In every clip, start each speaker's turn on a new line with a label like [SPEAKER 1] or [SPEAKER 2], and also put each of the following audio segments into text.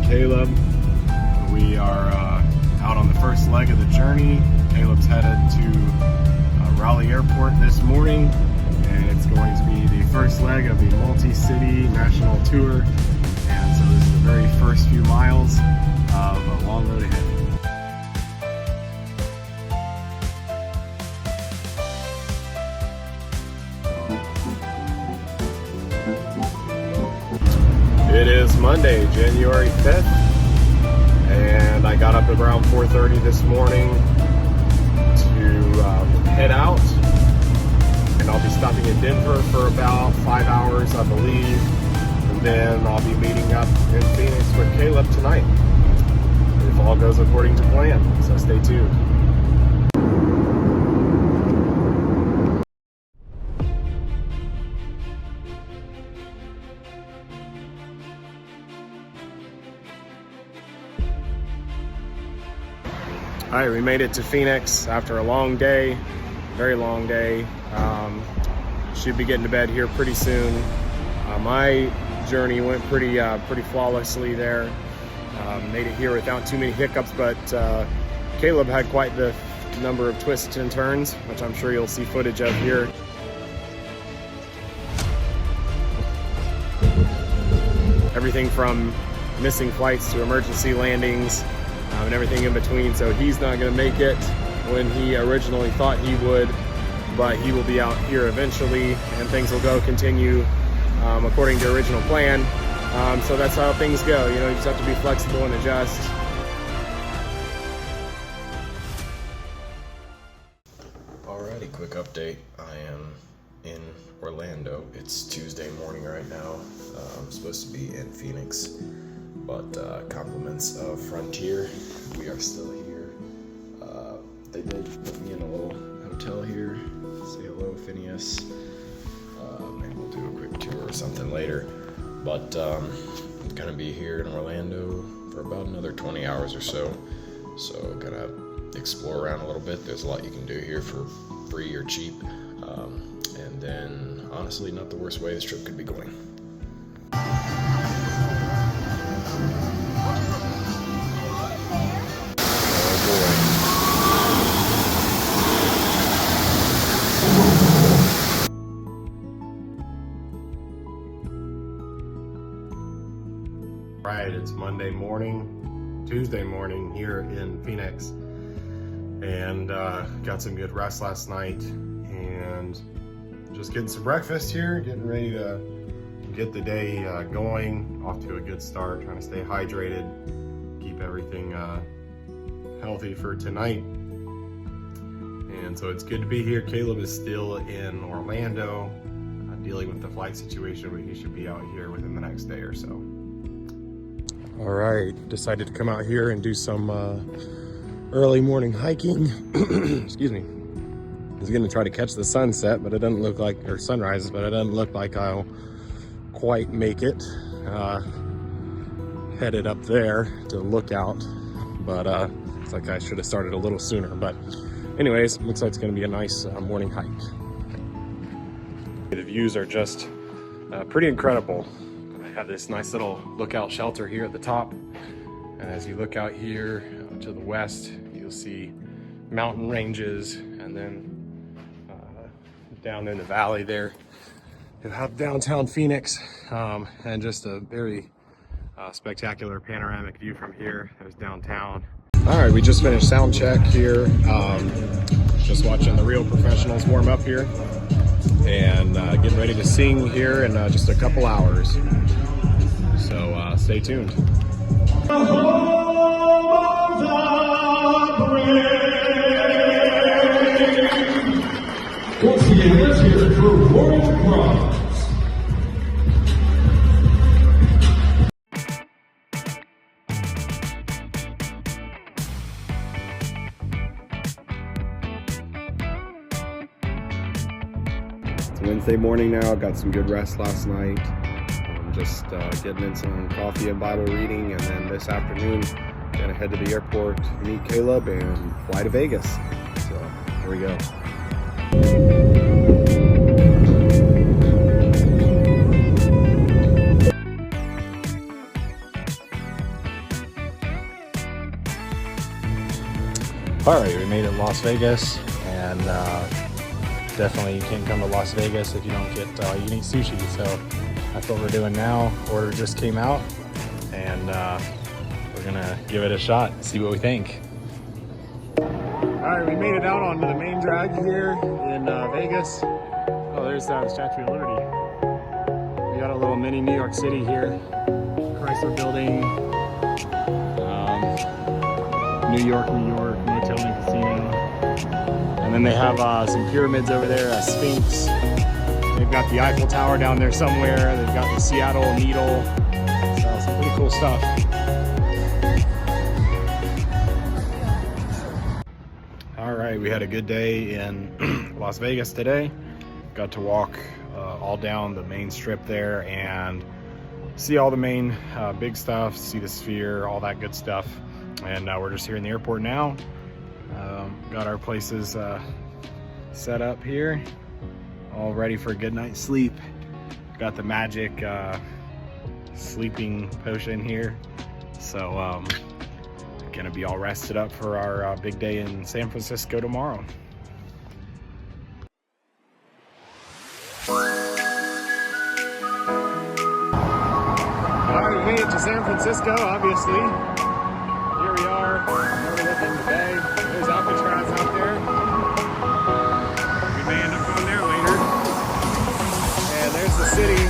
[SPEAKER 1] Caleb. We are out on the first leg of the journey. Caleb's headed to Raleigh Airport this morning, and it's going to be the first leg of the multi-city national tour. And so this is the very first few miles of a long road ahead. It is Monday, January 5th, and I got up around 4:30 this morning to head out, and I'll be stopping in Denver for about 5 hours, I believe, and then I'll be meeting up in Phoenix with Caleb tonight, if all goes according to plan, so stay tuned. All right, we made it to Phoenix after a long day, very long day. Should be getting to bed here pretty soon. My journey went pretty flawlessly there. Made it here without too many hiccups, but Caleb had quite the number of twists and turns, which I'm sure you'll see footage of here. Everything from missing flights to emergency landings, and everything in between. So he's not going to make it when he originally thought he would, but he will be out here eventually, and things will continue according to original plan. So that's how things go. You know, you just have to be flexible and adjust. Alrighty, quick update. I am in Orlando. It's Tuesday morning right now. I'm supposed to be in Phoenix, but compliments of Frontier, we are still here. They did put me in a little hotel here. Say hello, Phineas. Maybe we'll do a quick tour or something later. But I'm gonna be here in Orlando for about another 20 hours or so. So gonna explore around a little bit. There's a lot you can do here for free or cheap. And then honestly, not the worst way this trip could be going. Right, it's Tuesday morning here in Phoenix, and got some good rest last night, and just getting some breakfast here, getting ready to get the day going, off to a good start, trying to stay hydrated, keep everything healthy for tonight. And so it's good to be here. Caleb is still in Orlando, dealing with the flight situation, but he should be out here within the next day or so. All right, decided to come out here and do some early morning hiking. Excuse me. I was gonna try to catch the sunset, but it doesn't look like, or sunrise, but it doesn't look like I'll quite make it. Headed up there to Lookout, but it's like I should have started a little sooner. But anyways, looks like it's gonna be a nice morning hike. The views are just pretty incredible. I have this nice little lookout shelter here at the top, and as you look out here to the west, you'll see mountain ranges, and then down in the valley there you have downtown Phoenix, and just a very spectacular panoramic view from here. There's downtown. All right, we just finished sound check here, just watching the real professionals warm up here, and getting ready to sing here in just a couple hours. So stay tuned.
[SPEAKER 2] Once again, let's hear it for Royal Bronze.
[SPEAKER 1] It's Wednesday morning now. Got some good rest last night. Just getting in some coffee and Bible reading, and then this afternoon gonna head to the airport, meet Caleb, and fly to Vegas. So here we go.
[SPEAKER 3] All right, we made it Las Vegas, and definitely you can't come to Las Vegas if you don't get you can eat sushi. So that's what we're doing now. Order just came out, and we're gonna give it a shot, see what we think. All right, we made it out onto the main drag here in Vegas. Oh, there's the Statue of Liberty. We got a little mini New York City here. Chrysler Building, New York, Motel and Casino. And then they have some pyramids over there, a Sphinx. They've got the Eiffel Tower down there somewhere. They've got the Seattle Needle. So some pretty cool stuff. All right, we had a good day in Las Vegas today. Got to walk all down the main strip there and see all the main big stuff, see the Sphere, all that good stuff. And we're just here in the airport now. Got our places set up here, all ready for a good night's sleep. Got the magic sleeping potion here. So gonna be all rested up for our big day in San Francisco tomorrow. Alright, we made it to San Francisco, obviously. Here we are, overlooking the bay. There's Alcatraz out there. We may end up going there later. And there's the city.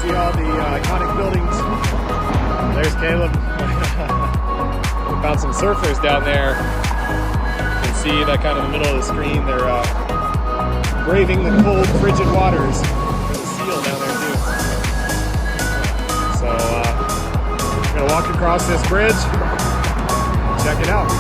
[SPEAKER 3] See all the iconic buildings. There's Caleb. We found some surfers down there. You can see that kind of in the middle of the screen. They're braving the cold, frigid waters. There's a seal down there too. So we're gonna walk across this bridge. Check it out.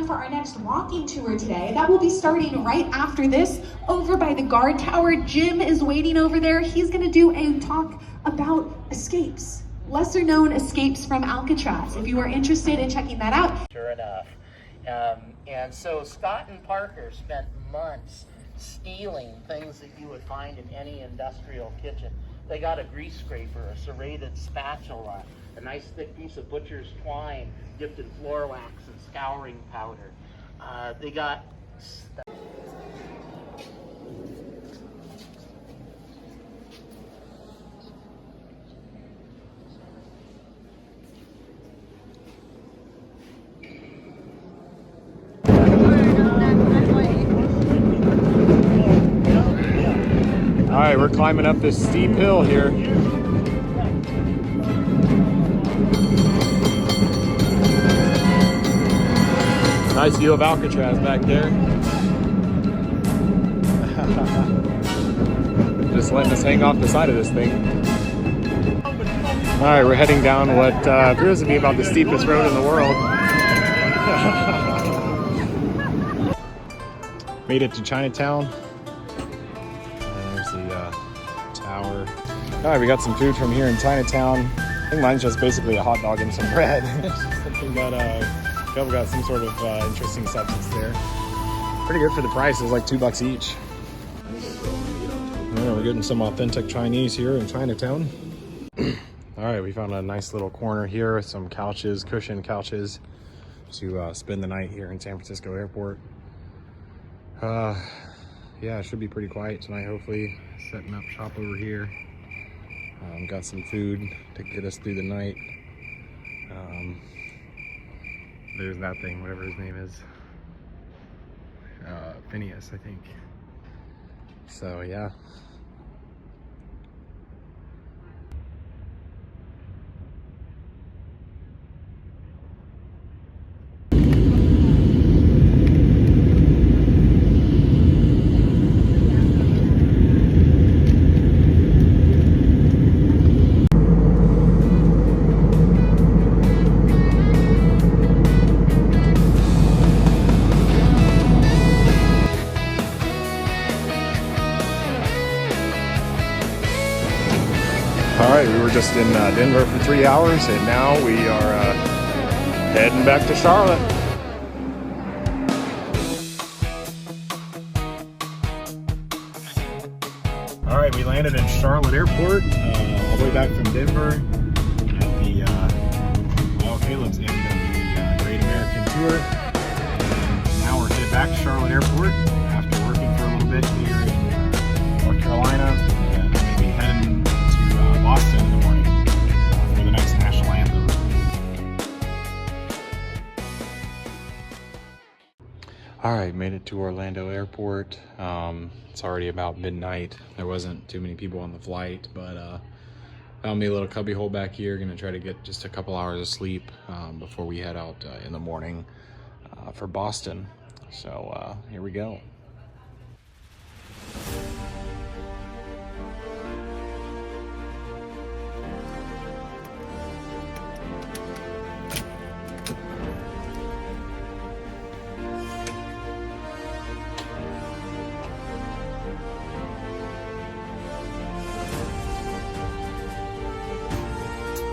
[SPEAKER 4] For our next walking tour today, that will be starting right after this over by the guard tower. Jim is waiting over there. He's going to do a talk about escapes, lesser known escapes from Alcatraz. If you are interested in checking that out.
[SPEAKER 5] Sure enough. And so Scott and Parker spent months stealing things that you would find in any industrial kitchen. They got a grease scraper, a serrated spatula, a nice thick piece of butcher's twine dipped in floor wax and scouring powder. They got
[SPEAKER 3] All right, we're climbing up this steep hill here. Nice view of Alcatraz back there. Just letting us hang off the side of this thing. All right, we're heading down what appears to be about the steepest road in the world. Made it to Chinatown. There's the tower. All right, we got some food from here in Chinatown. I think mine's just basically a hot dog and some bread. But Phil got some sort of interesting substance there. Pretty good for the price. It was like $2 each. Yeah, we're getting some authentic Chinese here in Chinatown. All right, we found a nice little corner here with some couches, cushion couches, to spend the night here in San Francisco Airport. Yeah, it should be pretty quiet tonight, hopefully. Setting up shop over here. Got some food to get us through the night. There's that thing, whatever his name is. Phineas, I think. So, yeah.
[SPEAKER 1] just in Denver for 3 hours, and now we are heading back to Charlotte. All right, we landed in Charlotte Airport, all the way back from Denver at the Caleb's end of the Great American Tour. And now we're headed back to Charlotte Airport after working for a little bit here in North Carolina, and we're going to be heading to Boston in the morning for the next national anthem. All right, made it to Orlando Airport. It's already about midnight. There wasn't too many people on the flight, but found me a little cubby hole back here. Gonna try to get just a couple hours of sleep before we head out in the morning for Boston. So here we go.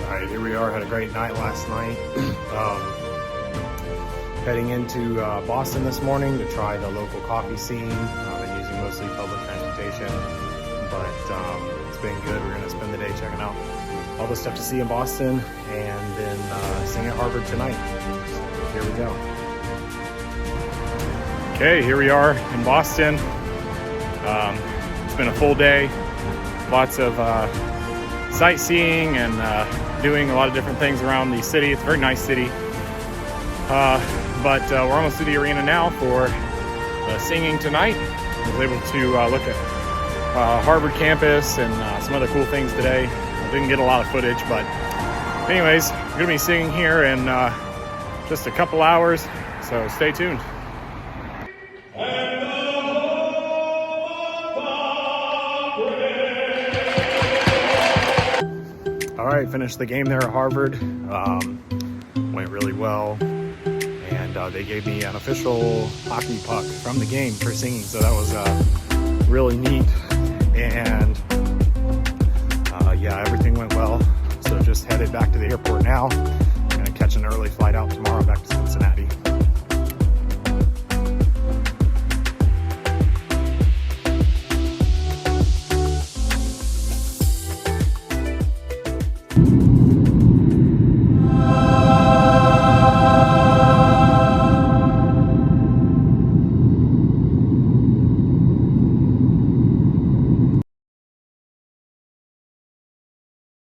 [SPEAKER 1] All right, here we are. Had a great night last night. Heading into Boston this morning to try the local coffee scene. I've been using mostly public transportation, but it's been good. We're gonna spend the day checking out all the stuff to see in Boston, and then sing at Harvard tonight. So here we go. Okay, here we are in Boston. It's been a full day. Lots of sightseeing and doing a lot of different things around the city. It's a very nice city. But we're almost to the arena now for singing tonight. I was able to look at Harvard campus and some other cool things today. I didn't get a lot of footage, but anyways, we're gonna be singing here in just a couple hours, so stay tuned. All right, finished the game there at Harvard. Went really well, and they gave me an official hockey puck from the game for singing, so that was really neat. And yeah, everything went well. So just headed back to the airport now. I'm gonna catch an early flight out tomorrow back to Cincinnati.